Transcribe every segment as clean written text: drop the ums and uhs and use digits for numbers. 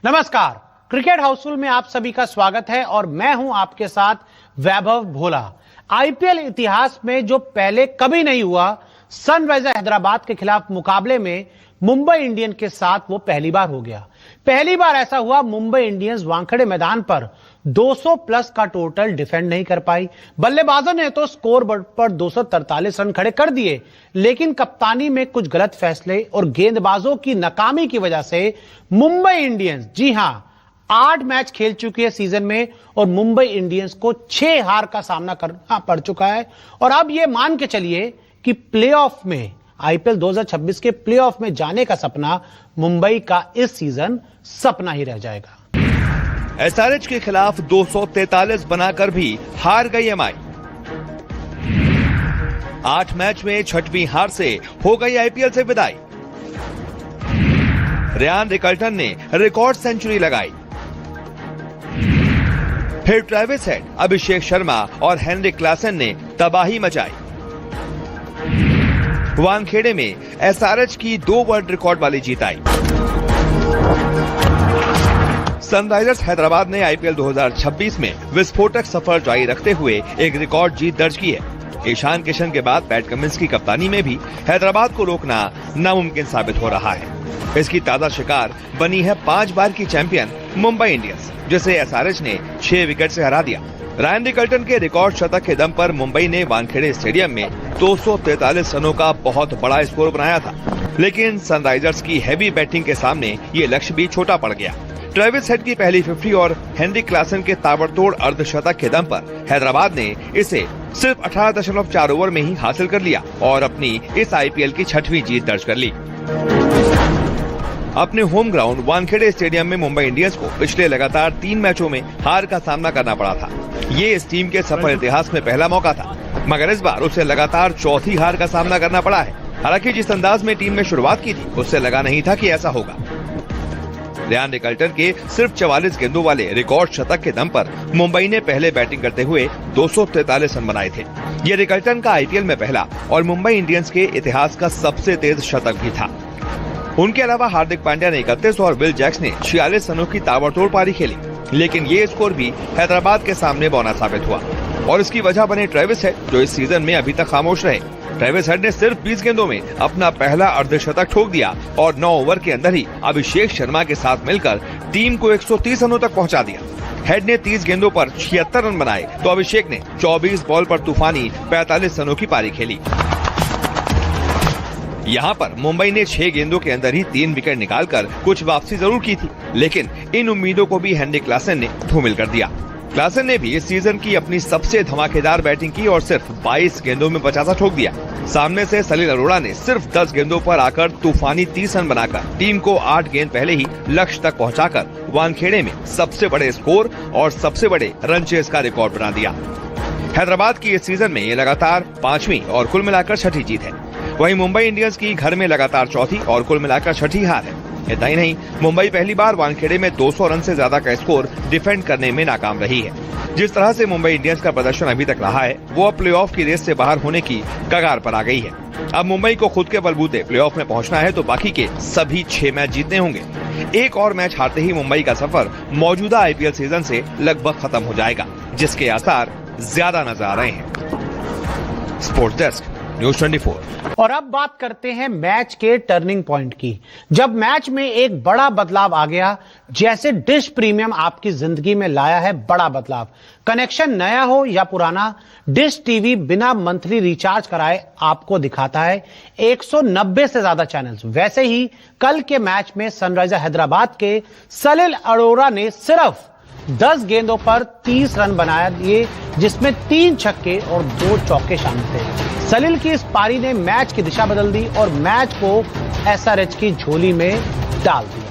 नमस्कार, क्रिकेट हाउसफुल में आप सभी का स्वागत है और मैं हूं आपके साथ वैभव भोला। आईपीएल इतिहास में जो पहले कभी नहीं हुआ, सनराइजर हैदराबाद के खिलाफ मुकाबले में मुंबई इंडियंस के साथ वो पहली बार हो गया। पहली बार ऐसा हुआ, मुंबई इंडियंस वानखेड़े मैदान पर 200 प्लस का टोटल डिफेंड नहीं कर पाई। बल्लेबाजों ने तो स्कोर बोर्ड पर 243 रन खड़े कर दिए, लेकिन कप्तानी में कुछ गलत फैसले और गेंदबाजों की नाकामी की वजह से मुंबई इंडियंस, जी हां, 8 मैच खेल चुकी है सीजन में और मुंबई इंडियंस को 6 हार का सामना करना पड़ चुका है। और अब यह मान के चलिए कि प्लेऑफ में, आईपीएल 2026 के प्लेऑफ में जाने का सपना मुंबई का इस सीजन सपना ही रह जाएगा। एसआरएच के खिलाफ 243 बनाकर भी हार गई एमआई। 8 मैच में 6वीं हार से हो गई आईपीएल से विदाई। रियान रिकल्टन ने रिकॉर्ड सेंचुरी लगाई। फिर ट्रेविस हेड, अभिषेक शर्मा और हेनरिक क्लासन ने तबाही मचाई। वानखेड़े में एसआरएच की 2 वर्ल्ड रिकॉर्ड वाली जीत आई। सनराइजर्स हैदराबाद ने आईपीएल 2026 में विस्फोटक सफर जारी रखते हुए एक रिकॉर्ड जीत दर्ज की है। ईशान किशन के बाद पैट कमिंस की कप्तानी में भी हैदराबाद को रोकना नामुमकिन साबित हो रहा है। इसकी ताजा शिकार बनी है 5 बार की चैंपियन मुंबई इंडियंस, जिसे एसआरएच ने 6 विकेट से हरा दिया। रायन रिकल्टन के रिकॉर्ड शतक के दम पर मुंबई ने वानखेड़े स्टेडियम में 243 रनों का बहुत बड़ा स्कोर बनाया था, लेकिन सनराइजर्स की हैवी बैटिंग के सामने ये लक्ष्य भी छोटा पड़ गया। ट्रेविस हेड की पहली 50 और हेनरिक क्लासन के ताबड़तोड़ अर्धशतक के दम पर हैदराबाद ने इसे सिर्फ 18.4 ओवर में ही हासिल कर लिया और अपनी इस आईपीएल की 6वीं जीत दर्ज कर ली। अपने होम ग्राउंड वानखेड़े स्टेडियम में मुंबई इंडियंस को पिछले लगातार 3 मैचों में हार का सामना करना पड़ा था। ये इस टीम के सफल इतिहास में पहला मौका था, मगर इस बार उसे लगातार 4थी हार का सामना करना पड़ा है। हालांकि जिस अंदाज में टीम में शुरुआत की थी, उससे लगा नहीं था कि ऐसा होगा। रियान रिकल्टन के सिर्फ 44 गेंदों वाले रिकॉर्ड शतक के दम पर मुंबई ने पहले बैटिंग करते हुए 243 रन बनाए थे। ये रिकल्टन का आईपीएल में पहला और मुंबई इंडियंस के इतिहास का सबसे तेज शतक भी था। उनके अलावा हार्दिक पांड्या ने 31 और विल जैक्स ने 46 रनों की ताबड़तोड़ पारी खेली, लेकिन ये स्कोर भी हैदराबाद के सामने बौना साबित हुआ और इसकी वजह बने ट्रेविस हेड, जो इस सीजन में अभी तक खामोश रहे। ट्रेविस हेड ने सिर्फ 20 गेंदों में अपना पहला अर्धशतक ठोक दिया और 9 ओवर के अंदर ही अभिषेक शर्मा के साथ मिलकर टीम को 130 रनों तक पहुंचा दिया। हेड ने 30 गेंदों पर 76 रन बनाए तो अभिषेक ने 24 बॉल पर तूफानी 45 रनों की पारी खेली। यहाँ पर मुंबई ने 6 गेंदों के अंदर ही 3 विकेट निकालकर कुछ वापसी जरूर की थी, लेकिन इन उम्मीदों को भी हेनरिक क्लासन ने धूमिल कर दिया। क्लासन ने भी इस सीजन की अपनी सबसे धमाकेदार बैटिंग की और सिर्फ 22 गेंदों में 50 ठोक दिया। सामने से सलील अरोड़ा ने सिर्फ 10 गेंदों पर आकर तूफानी 30 रन बनाकर टीम को 8 गेंद पहले ही लक्ष्य तक पहुंचाकर वानखेड़े में सबसे बड़े स्कोर और सबसे बड़े रन चेस का रिकॉर्ड बना दिया। हैदराबाद की इस सीजन में ये लगातार 5वीं और कुल मिलाकर 6ठी जीत है। वहीं मुंबई इंडियंस की घर में लगातार 4थी और कुल मिलाकर 6ठी हार है। इतना ही नहीं, मुंबई पहली बार वानखेड़े में 200 रन से ज्यादा का स्कोर डिफेंड करने में नाकाम रही है। जिस तरह से मुंबई इंडियंस का प्रदर्शन अभी तक रहा है, वो अब प्लेऑफ की रेस से बाहर होने की कगार पर आ गई है। अब मुंबई को खुद के बलबूते प्लेऑफ में पहुंचना है तो बाकी के सभी 6 मैच जीतने होंगे। एक और मैच हारते ही मुंबई का सफर मौजूदा आईपीएल सीजन से लगभग खत्म हो जाएगा, जिसके आसार ज्यादा नजर आ रहे हैं। Sports desk, news 24। और अब बात करते हैं मैच के टर्निंग पॉइंट की, जब मैच में एक बड़ा बदलाव आ गया। जैसे डिश प्रीमियम आपकी जिंदगी में लाया है बड़ा बदलाव। कनेक्शन नया हो या पुराना, डिश टीवी बिना मंथली रिचार्ज कराए आपको दिखाता है 190 से ज्यादा चैनल्स। वैसे ही कल के मैच में सनराइजर हैदराबाद के सलील अरोड़ा ने सिर्फ 10 गेंदों पर 30 रन बनाया दिए, जिसमें 3 छक्के और 2 चौके शामिल थे। सलील की इस पारी ने मैच की दिशा बदल दी और मैच को एसआरएच की झोली में डाल दिया।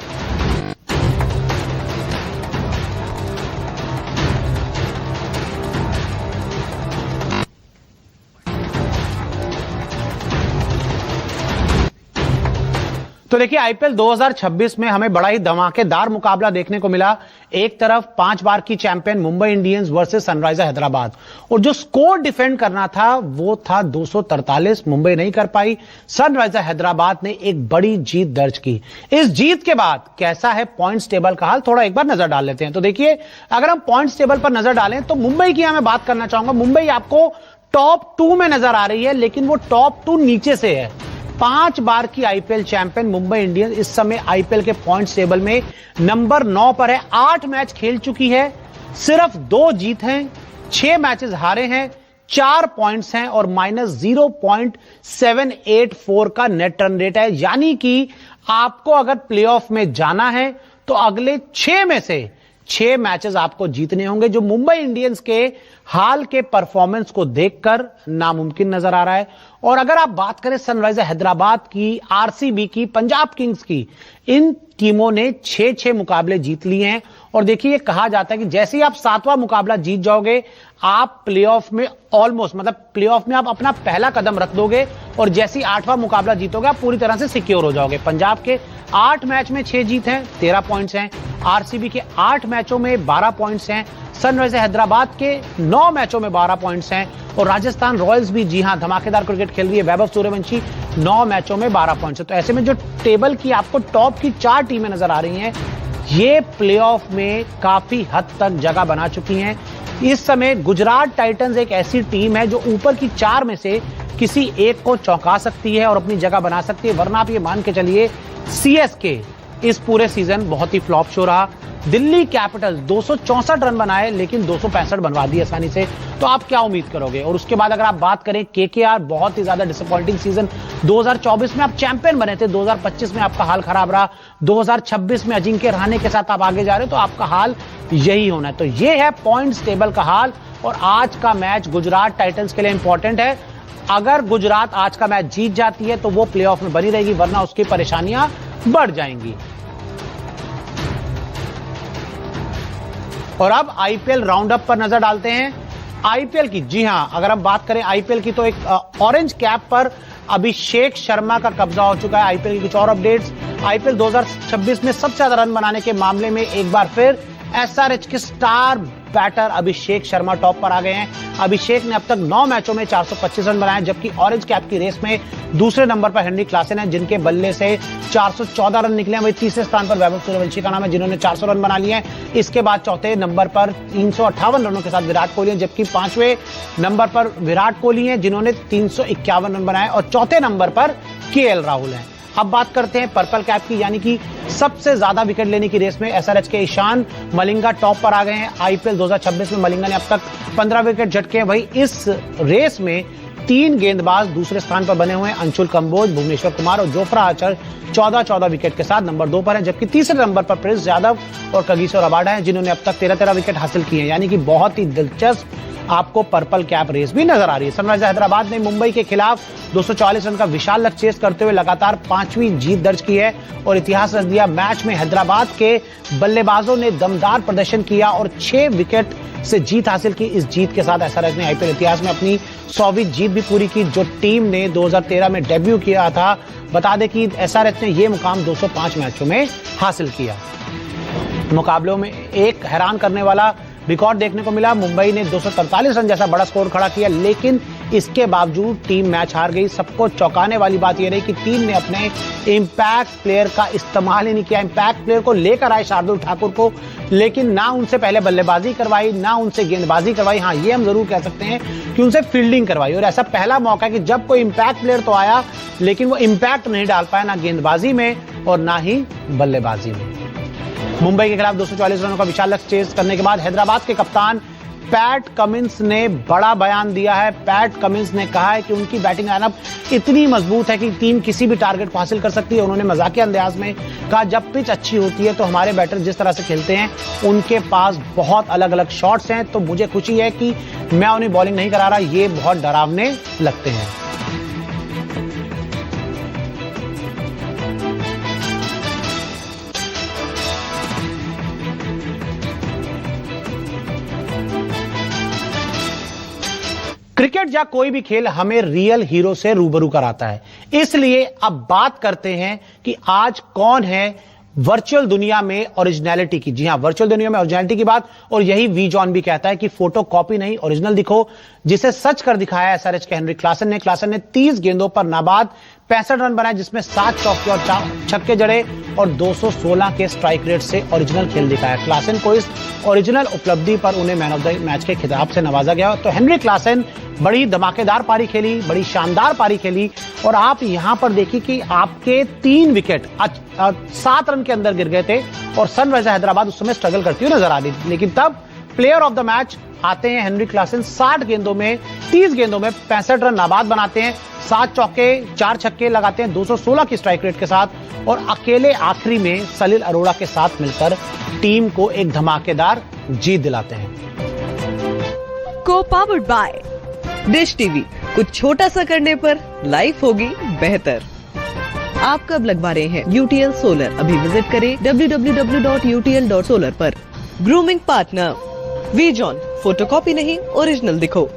तो देखिए आईपीएल 2026 में हमें बड़ा ही धमाकेदार मुकाबला देखने को मिला। एक तरफ 5 बार की champion Mumbai Indians versus Sunriser Hyderabad, और जो स्कोर डिफेंड करना था वो था 243। मुंबई नहीं कर पाई, सनराइजर हैदराबाद ने एक बड़ी जीत दर्ज की। इस जीत के बाद कैसा है पॉइंट्स टेबल का हाल, थोड़ा एक बार नजर डाल लेते हैं। तो देखिए अगर हम पॉइंट्स टेबल पर नजर डालें तो मुंबई की यहां मैं बात करना चाहूंगा। मुंबई आपको टॉप 2 में नजर आ रही है, लेकिन वो टॉप 2 नीचे से है। 5 बार की आईपीएल चैंपियन मुंबई इंडियंस इस समय आईपीएल के पॉइंट्स टेबल में नंबर 9 पर है। 8 मैच खेल चुकी है, सिर्फ 2 जीत हैं, 6 मैचेस हारे हैं, 4 पॉइंट्स हैं और -0.784 का नेट रन रेट है। यानी कि आपको अगर प्लेऑफ में जाना है तो अगले 6 में से 6 मैचेस आपको जीतने होंगे, जो मुंबई इंडियंस के हाल के परफॉर्मेंस को देखकर नामुमकिन नजर आ रहा है। और अगर आप बात करें सनराइजर हैदराबाद की, आरसीबी की, पंजाब किंग्स की, इन टीमों ने 6-6 मुकाबले जीत लिए हैं। और देखिए ये कहा जाता है कि जैसे ही आप 7वां मुकाबला जीत जाओगे आप प्लेऑफ में ऑलमोस्ट, मतलब प्लेऑफ में आप अपना पहला कदम रख दोगे, और जैसे ही 8वां मुकाबला जीतोगे आप पूरी तरह से सिक्योर हो जाओगे। पंजाब के 8 मैच में 6 जीत हैं, 13 पॉइंट्स हैं। आरसीबी के 8 मैचों में 12 पॉइंट्स हैं। सनराइजर हैदराबाद के 9 मैचों में 12 पॉइंट्स हैं। और राजस्थान रॉयल्स भी जी हां धमाकेदार क्रिकेट खेल रही है। वैभव सूर्यवंशी 9 मैचों में 12 पॉइंट्स है। तो ऐसे में जो टेबल की आपको टॉप की 4 टीमें नजर आ रही हैं, ये प्लेऑफ में काफी हद तक जगह बना चुकी हैं। इस समय गुजरात टाइटंस एक ऐसी टीम है जो ऊपर की 4 में से किसी एक को चौंका सकती है और अपनी जगह बना सकती है। वरना आप ये मान के चलिए सीएसके इस पूरे सीजन बहुत ही फ्लॉप शो रहा। दिल्ली कैपिटल्स 264 रन बनाए लेकिन 265 बनवा दिए आसानी से। तो आप क्या उम्मीद करोगे? और उसके बाद अगर आप बात करें केकेआर, बहुत ही ज्यादा डिसअपॉइंटिंग सीजन। 2024 में आप चैंपियन बने थे, 2025 में आपका हाल खराब रहा, 2026 में अजिंक्य रहाणे के साथ आप आगे जा रहे हो, तो आपका हाल यही होना है। तो ये है पॉइंट्स टेबल का हाल। और आज का मैच गुजरात टाइटंस के लिए इंपॉर्टेंट है। अगर गुजरात आज का मैच जीत जाती है तो वो प्लेऑफ में बनी रहेगी, वरना उसकी परेशानियां बढ़ जाएंगी। और अब आईपीएल राउंड अप पर नजर डालते हैं। आईपीएल की, जी हां, अगर हम बात करें आईपीएल की तो एक ऑरेंज कैप पर अभिषेक शर्मा का कब्जा हो चुका है। आईपीएल की कुछ और अपडेट्स। आईपीएल 2026 में सबसे ज्यादा रन बनाने के मामले में एक बार फिर एसआरएच के star batter Abhishek Sharma top पर आ गए हैं। अभिषेक ने अब तक 9 मैचों में 425 रन बनाए, जबकि ऑरेंज कैप की रेस में दूसरे नंबर पर हेनरी क्लासेन है, जिनके बल्ले से 414 रन निकले हैं। वही तीसरे स्थान पर वैभव सूर्यवंशी का नाम है, जिन्होंने 400 रन बना लिए हैं। इसके बाद चौथे नंबर पर 358 रनों के साथ विराट कोहली है, जबकि 5वें नंबर पर विराट कोहली हैं, जिन्होंने 351 रन बनाए, और चौथे नंबर पर केएल राहुल हैं। अब बात करते हैं पर्पल कैप की, यानी कि सबसे ज्यादा विकेट लेने की रेस में एसआरएच के ईशान मलिंगा टॉप पर आ गए हैं। आईपीएल 2026 में मलिंगा ने अब तक 15 विकेट झटके हैं। वही इस रेस में 3 गेंदबाज दूसरे स्थान पर बने हुए हैं, अंशुल कंबोज, भुवनेश्वर कुमार और जोफ्रा आर्चर 14-14 विकेट के साथ नंबर 2 पर हैं, जबकि तीसरे नंबर पर प्रिंस यादव और कगिसो रबाडा हैं, जिन्होंने अब तक 13-13 विकेट हासिल किए हैं। यानी कि बहुत ही दिलचस्प आपको पर्पल कैप रेस भी नजर आ रही है। सनराइजर हैदराबाद ने मुंबई के खिलाफ 240 रन का विशाल लक्ष्य चेस करते हुए लगातार 5वीं जीत दर्ज की है और इतिहास रच दिया। मैच में हैदराबाद के बल्लेबाजों ने दमदार प्रदर्शन किया और 6 विकेट से जीत हासिल की। इस जीत के साथ एसआरएच ने आईपीएल इतिहास में अपनी 100वीं जीत भी पूरी की, जो टीम ने 2013 में डेब्यू किया था। बता दें कि एसआरएच ने यह मुकाम 205 मैचों में हासिल किया। मुकाबलों में एक हैरान करने वाला रिकॉर्ड देखने को मिला। मुंबई ने 243 रन जैसा बड़ा स्कोर खड़ा किया, लेकिन इसके बावजूद टीम मैच हार गई। सबको चौंकाने वाली बात यह रही कि टीम ने अपने इंपैक्ट प्लेयर का इस्तेमाल ही नहीं किया। इंपैक्ट प्लेयर को लेकर आए शार्दुल ठाकुर को, लेकिन ना उनसे पहले बल्लेबाजी करवाई, ना उनसे गेंदबाजी करवाई। हाँ, ये हम जरूर कह सकते हैं कि उनसे फील्डिंग करवाई। और ऐसा पहला मौका है कि जब कोई इंपैक्ट प्लेयर तो आया, लेकिन वो इंपैक्ट नहीं डाल पाया, ना गेंदबाजी में और ना ही बल्लेबाजी में। मुंबई के खिलाफ 240 रनों का विशाल लक्ष्य चेस करने के बाद हैदराबाद के कप्तान पैट कमिंस ने बड़ा बयान दिया है। पैट कमिंस ने कहा है कि उनकी बैटिंग लाइनअप इतनी मजबूत है कि टीम किसी भी टारगेट को हासिल कर सकती है। उन्होंने मजाकिया अंदाज में कहा, जब पिच अच्छी होती है तो हमारे बैटर जिस तरह से खेलते हैं, उनके पास बहुत अलग अलग शॉट्स हैं, तो मुझे खुशी है कि मैं उन्हें बॉलिंग नहीं करा रहा, ये बहुत डरावने लगते हैं। क्रिकेट या कोई भी खेल हमें रियल हीरो से रूबरू कराता है। इसलिए अब बात करते हैं कि आज कौन है वर्चुअल दुनिया में ओरिजिनलिटी की। जी हां, वर्चुअल दुनिया में ओरिजिनलिटी की बात, और यही वी जॉन भी कहता है कि फोटो कॉपी नहीं ओरिजिनल दिखो, जिसे सच कर दिखाया एसआरएच के हेनरी क्लासन ने। क्लासन ने 30 गेंदों पर नाबाद 65 रन बनाए, जिसमें 7 चौके और 4 छक्के जड़े और 216 के स्ट्राइक रेट से ओरिजिनल खेल दिखाया। क्लासन को इस ओरिजिनल उपलब्धि पर उन्हें मैन ऑफ द मैच के खिताब से नवाजा गया। तो हेनरी क्लासन बड़ी धमाकेदार पारी खेली, बड़ी शानदार पारी खेली, और आप यहां पर देखिए कि आपके 3 विकेट 7 रन के अंदर गिर गए थे और सनराइजर्स हैदराबाद उस समय स्ट्रगल करती हुई नजर आ रही थी। लेकिन तब प्लेयर ऑफ द मैच आते हैं हेनरी क्लासन। 30 गेंदों में 65 रन नाबाद बनाते हैं, 7 चौके 4 छक्के लगाते हैं 216 की स्ट्राइक रेट के साथ, और अकेले आखिरी में सलील अरोड़ा के साथ मिलकर टीम को एक धमाकेदार जीत दिलाते हैं। को पावर्ड बाय डिश टीवी। कुछ छोटा सा करने पर लाइफ होगी बेहतर। आप कब लगवा रहे हैं UTL सोलर? अभी विजिट करें www.utl.solar पर। Grooming partner V John, photocopy नहीं ओरिजिनल दिखो।